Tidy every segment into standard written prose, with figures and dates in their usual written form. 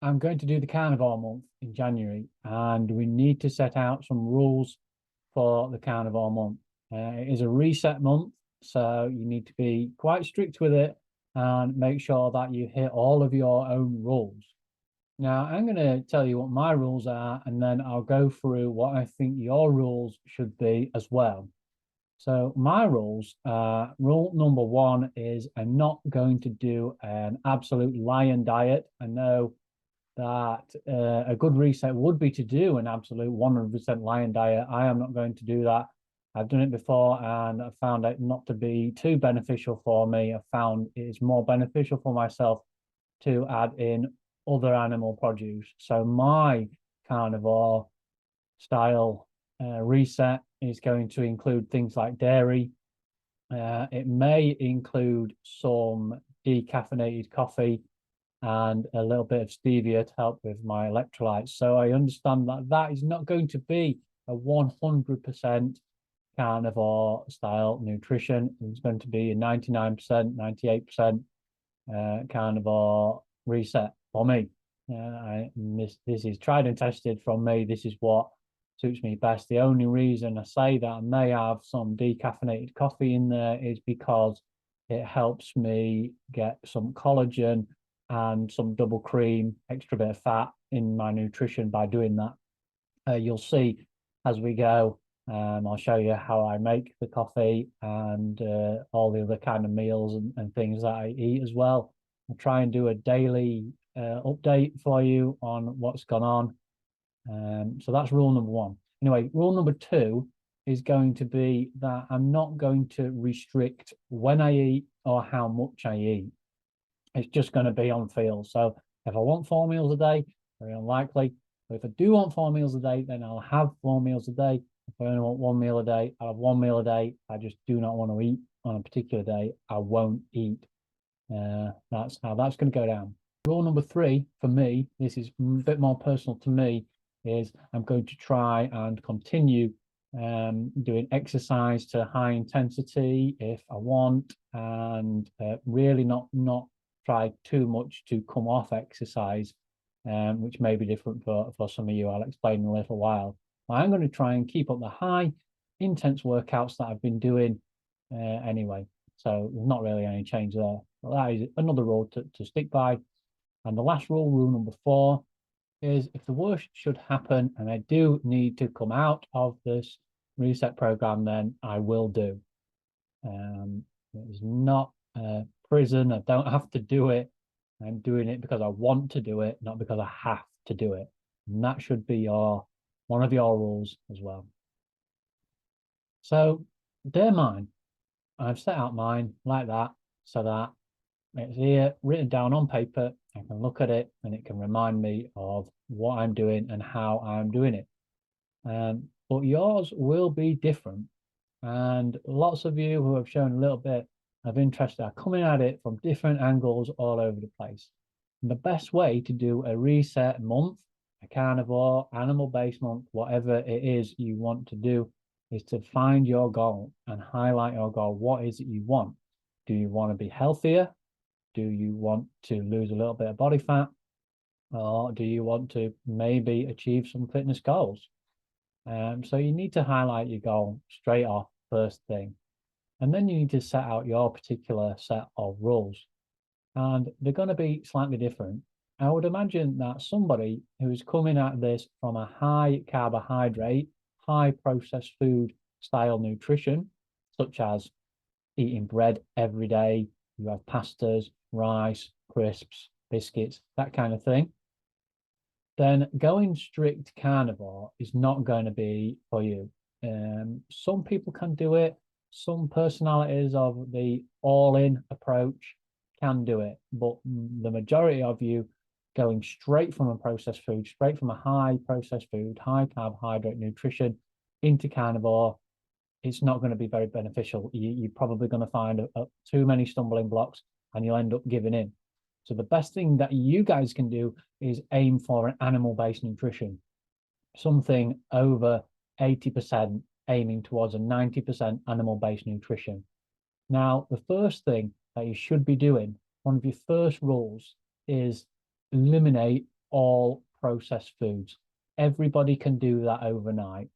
I'm going to do the Carnivore month in January, and we need to set out some rules for the Carnivore month. It is a reset month, so you need to be quite strict with it and make sure that you hit all of your own rules. Now, I'm going to tell you what my rules are, and then I'll go through what I think your rules should be as well. So my rules, rule number one is I'm not going to do an absolute lion diet. I know that a good reset would be to do an absolute 100% lion diet. I am not going to do that. I've done it before and I found it not to be too beneficial for me. I found it is more beneficial for myself to add in other animal produce. So my carnivore style reset is going to include things like dairy. It may include some decaffeinated coffee and a little bit of stevia to help with my electrolytes. So I understand that that is not going to be a 100% carnivore style nutrition. It's going to be a 99%, 98% carnivore reset for me. This is tried and tested from me. This is what suits me best. The only reason I say that I may have some decaffeinated coffee in there is because it helps me get some collagen and some double cream, extra bit of fat in my nutrition by doing that. You'll see as we go. I'll show you how I make the coffee and all the other kind of meals and things that I eat as well. I'll try and do a daily update for you on what's gone on. So that's rule number one. Anyway, rule number two is going to be that I'm not going to restrict when I eat or how much I eat. It's just going to be on feel. So if I want 4 meals a day, very unlikely. But if I do want 4 meals a day, then I'll have 4 meals a day. If I only want 1 meal a day, I'll have 1 meal a day. I just do not want to eat on a particular day. I won't eat. That's how that's going to go down. Rule number three for me, this is a bit more personal to me, is I'm going to try and continue doing exercise to high intensity if I want, and really not try too much to come off exercise, which may be different for some of you. I'll explain in a little while. I'm going to try and keep up the high intense workouts that I've been doing anyway. So there's not really any change there. But that is another rule to stick by. And the last rule, rule number four, is if the worst should happen and I do need to come out of this reset program, then I will do. It's not a prison. I don't have to do it. I'm doing it because I want to do it, not because I have to do it. And that should be one of your rules as well. So they're mine. I've set out mine like that so that it's here written down on paper. I can look at it and it can remind me of what I'm doing and how I'm doing it. But yours will be different. And lots of you who have shown a little bit of interest are coming at it from different angles all over the place. And the best way to do a reset month, a carnivore, animal-based month, whatever it is you want to do, is to find your goal and highlight your goal. What is it you want? Do you want to be healthier? Do you want to lose a little bit of body fat? Or do you want to maybe achieve some fitness goals? So you need to highlight your goal straight off, first thing. And then you need to set out your particular set of rules. And they're going to be slightly different. I would imagine that somebody who is coming at this from a high carbohydrate, high processed food style nutrition, such as eating bread every day, you have pastas, rice, crisps, biscuits, that kind of thing, then going strict carnivore is not going to be for you. Some people can do it. Some personalities of the all-in approach can do it. But the majority of you going straight from a processed food, straight from a high processed food, high carbohydrate nutrition into carnivore, it's not going to be very beneficial. You're probably going to find too many stumbling blocks and you'll end up giving in. So the best thing that you guys can do is aim for an animal-based nutrition, something over 80%, aiming towards a 90% animal-based nutrition. Now, the first thing that you should be doing, one of your first rules, is eliminate all processed foods. Everybody can do that overnight.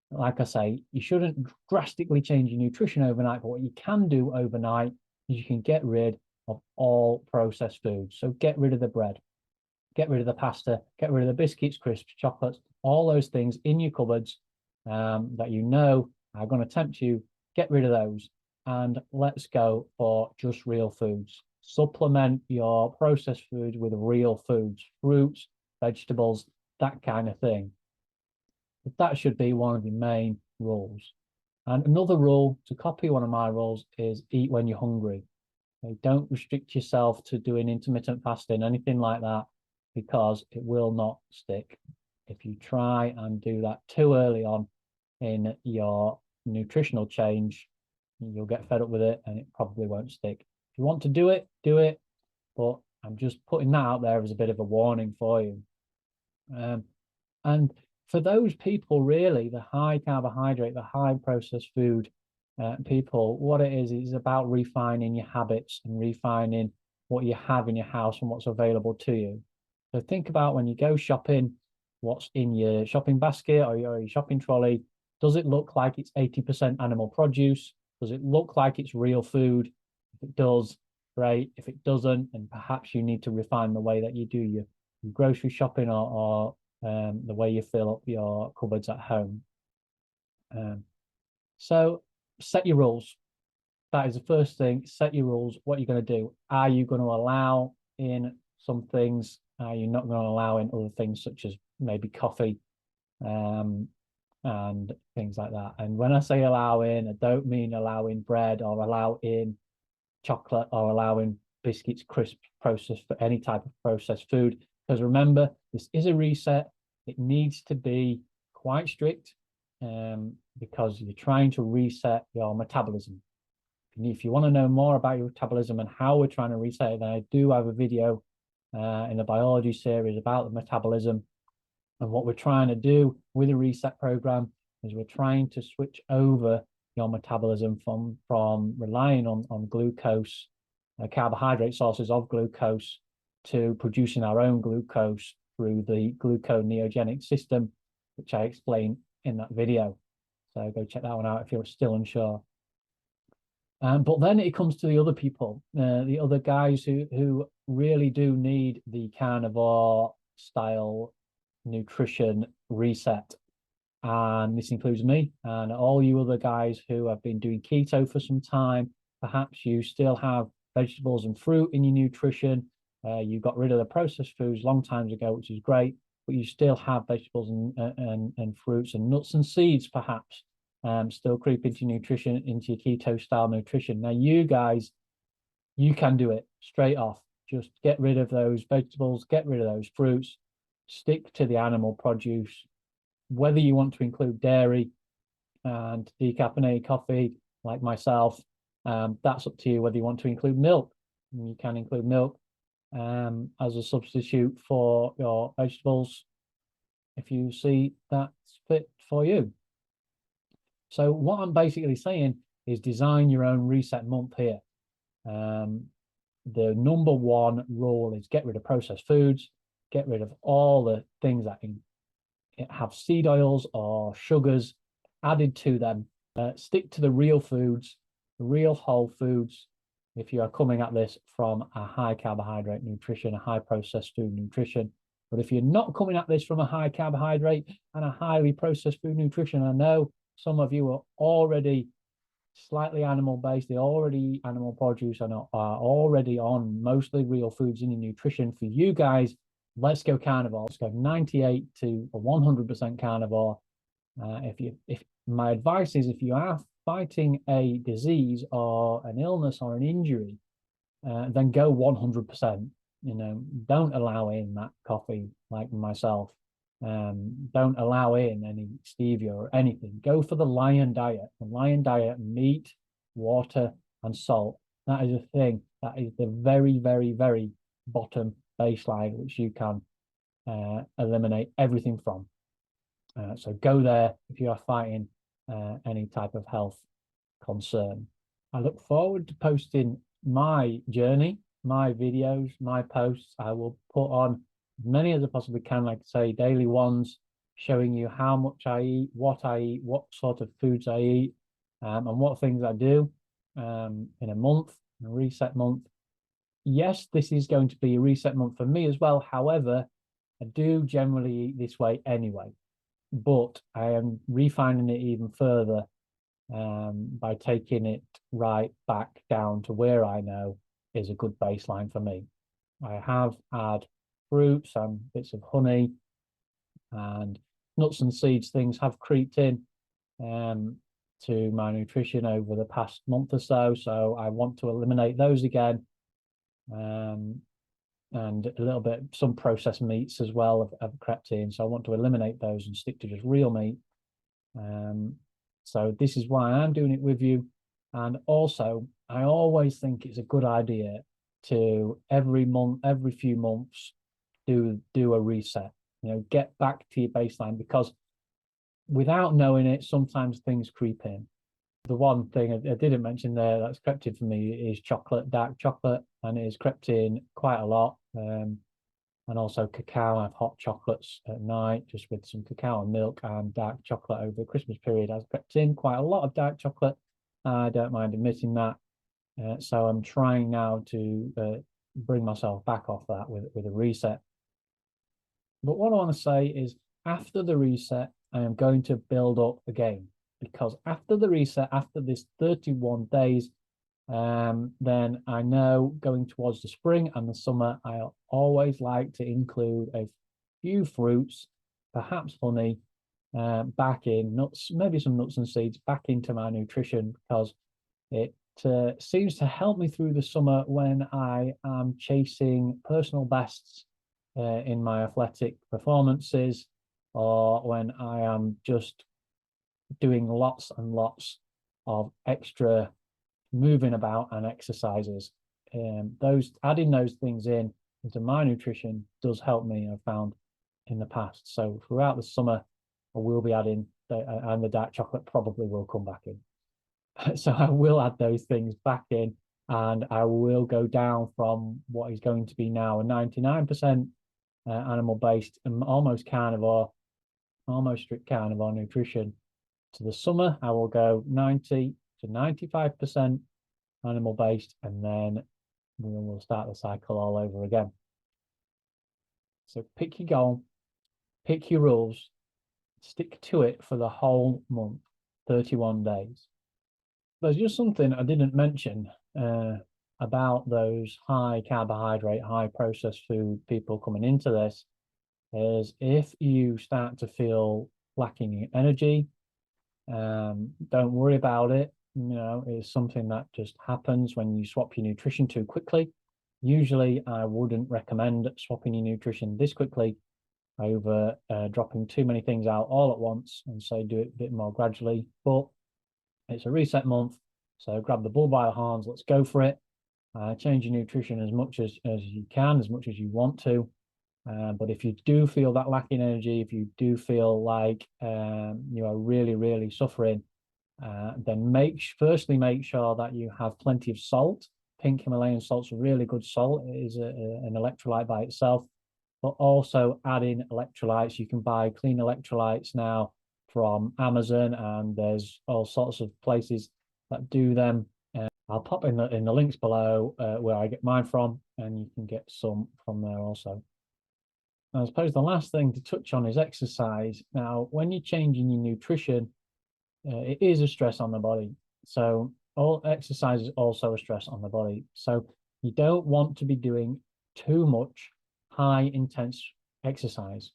Like I say, you shouldn't drastically change your nutrition overnight, but what you can do overnight is you can get rid of all processed foods. So get rid of the bread, get rid of the pasta, get rid of the biscuits, crisps, chocolates, all those things in your cupboards that you know are going to tempt you. Get rid of those and let's go for just real foods. Supplement your processed foods with real foods, fruits, vegetables, that kind of thing. That should be one of the main rules. And another rule, to copy one of my rules, is eat when you're hungry. Okay, don't restrict yourself to doing intermittent fasting, anything like that, because it will not stick. If you try and do that too early on in your nutritional change, you'll get fed up with it and it probably won't stick. If you want to do it, but I'm just putting that out there as a bit of a warning for you. And for those people, really, the high carbohydrate, the high processed food people, what it is about refining your habits and refining what you have in your house and what's available to you. So think about when you go shopping, what's in your shopping basket or your shopping trolley. Does it look like it's 80% animal produce? Does it look like it's real food? If it does, great. If it doesn't, then perhaps you need to refine the way that you do your grocery shopping or the way you fill up your cupboards at home. So set your rules. That is the first thing. Set your rules. What you're going to do. Are you going to allow in some things? Are you not going to allow in other things, such as maybe coffee and things like that? And when I say allow in, I don't mean allow in bread or allow in chocolate or allow in biscuits, crisps, processed for any type of processed food. Because remember, this is a reset. It needs to be quite strict because you're trying to reset your metabolism. If you want to know more about your metabolism and how we're trying to reset it, then I do have a video in the biology series about the metabolism. And what we're trying to do with the reset program is we're trying to switch over your metabolism from relying on glucose, carbohydrate sources of glucose, to producing our own glucose through the gluconeogenic system, which I explain in that video. So go check that one out if you're still unsure. But then it comes to the other people, the other guys who really do need the carnivore style nutrition reset. And this includes me and all you other guys who have been doing keto for some time. Perhaps you still have vegetables and fruit in your nutrition. You got rid of the processed foods long times ago, which is great, but you still have vegetables and fruits and nuts and seeds, perhaps, still creep into nutrition, into your keto style nutrition. Now, you guys, you can do it straight off. Just get rid of those vegetables, get rid of those fruits, stick to the animal produce. Whether you want to include dairy and decaffeinated coffee, like myself, that's up to you. Whether you want to include milk, you can include milk as a substitute for your vegetables if you see that's fit for you. So what I'm basically saying is design your own reset month here. The number one rule is get rid of processed foods, get rid of all the things that have seed oils or sugars added to them. Stick to the real foods, the real whole foods, if you are coming at this from a high carbohydrate nutrition, a high processed food nutrition. But if you're not coming at this from a high carbohydrate and a highly processed food nutrition, I know some of you are already slightly animal based, they already eat animal produce and are already on mostly real foods in your nutrition. For you guys, let's go carnivore. Let's go 98 to 100% carnivore. If my advice is, if you are fighting a disease or an illness or an injury, then go 100%. You know, don't allow in that coffee like myself. Don't allow in any stevia or anything. Go for the lion diet. The lion diet: meat, water, and salt. That is a thing. That is the very, very, very bottom baseline, which you can eliminate everything from. So go there if you are fighting any type of health concern. I look forward to posting my journey, my videos, my posts. I will put on many as I possibly can, like I say, daily ones, showing you how much I eat, what sort of foods I eat, and what things I do in a month, a reset month. Yes, this is going to be a reset month for me as well. However, I do generally eat this way anyway, but I am refining it even further by taking it right back down to where I know is a good baseline for me. I have had fruits and bits of honey and nuts and seeds. Things have creeped in to my nutrition over the past month or so. So I want to eliminate those again. And a little bit, some processed meats as well have crept in. So I want to eliminate those and stick to just real meat. So this is why I'm doing it with you. And also, I always think it's a good idea to every few months, do a reset. Get back to your baseline, because without knowing it, sometimes things creep in. The one thing I didn't mention there that's crept in for me is chocolate, dark chocolate, and it has crept in quite a lot. And also cacao. I have hot chocolates at night, just with some cacao and milk, and dark chocolate over the Christmas period has crept in quite a lot of dark chocolate. I don't mind admitting that. So I'm trying now to bring myself back off that with a reset. But what I want to say is, after the reset, I am going to build up again, because after the reset, after this 31 days, then I know going towards the spring and the summer, I always like to include a few fruits, perhaps honey, back in, nuts, maybe some nuts and seeds back into my nutrition, because it seems to help me through the summer when I am chasing personal bests in my athletic performances, or when I am just doing lots and lots of extra moving about and exercises. Adding those things into my nutrition does help me, I've found in the past. So throughout the summer, I will be adding, and the dark chocolate probably will come back in. So I will add those things back in, and I will go down from what is going to be now a 99% animal-based and almost strict carnivore nutrition. To the summer, I will go 90 to 95% animal-based, and then we'll start the cycle all over again. So pick your goal, pick your rules, stick to it for the whole month, 31 days. There's just something I didn't mention about those high carbohydrate, high processed food people coming into this, is if you start to feel lacking in energy, don't worry about it. It's something that just happens when you swap your nutrition too quickly. Usually, I wouldn't recommend swapping your nutrition this quickly over dropping too many things out all at once, and so do it a bit more gradually. But it's a reset month, so grab the bull by the horns. Let's go for it. Change your nutrition as much as you can, as much as you want to. But if you do feel that lacking energy, if you do feel like you are really, really suffering, then firstly make sure that you have plenty of salt. Pink Himalayan salt's a really good salt. It is an electrolyte by itself, but also add in electrolytes. You can buy clean electrolytes now from Amazon, and there's all sorts of places that do them. I'll pop in the links below where I get mine from, and you can get some from there also. I suppose the last thing to touch on is exercise. Now, when you're changing your nutrition, it is a stress on the body. So all exercise is also a stress on the body. So you don't want to be doing too much high intense exercise.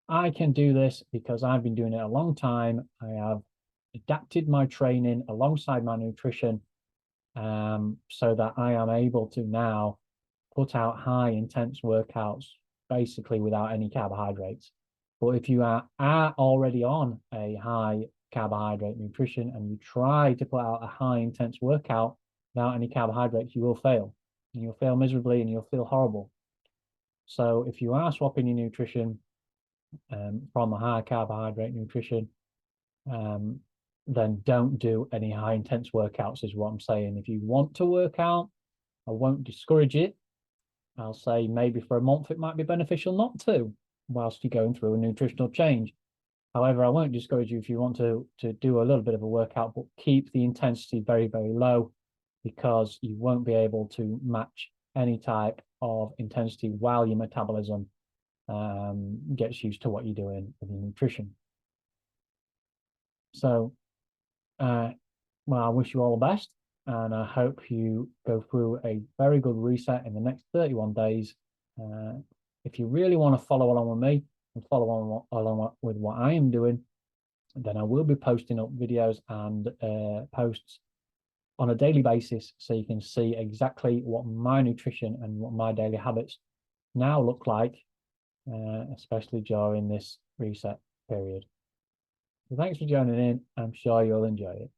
I can do this because I've been doing it a long time. I have adapted my training alongside my nutrition, so that I am able to now put out high intense workouts basically without any carbohydrates. But if you are already on a high carbohydrate nutrition and you try to put out a high intense workout without any carbohydrates, you will fail. And you'll fail miserably and you'll feel horrible. So if you are swapping your nutrition from a high carbohydrate nutrition, then don't do any high intense workouts, is what I'm saying. If you want to work out, I won't discourage it. I'll say maybe for a month it might be beneficial not to, whilst you're going through a nutritional change. However, I won't discourage you if you want to do a little bit of a workout, but keep the intensity very, very low, because you won't be able to match any type of intensity while your metabolism gets used to what you're doing with your nutrition. So, well, I wish you all the best, and I hope you go through a very good reset in the next 31 days. If you really want to follow along with me and follow along with what I am doing, then I will be posting up videos and posts on a daily basis, so you can see exactly what my nutrition and what my daily habits now look like, especially during this reset period. So thanks for joining in. I'm sure you'll enjoy it.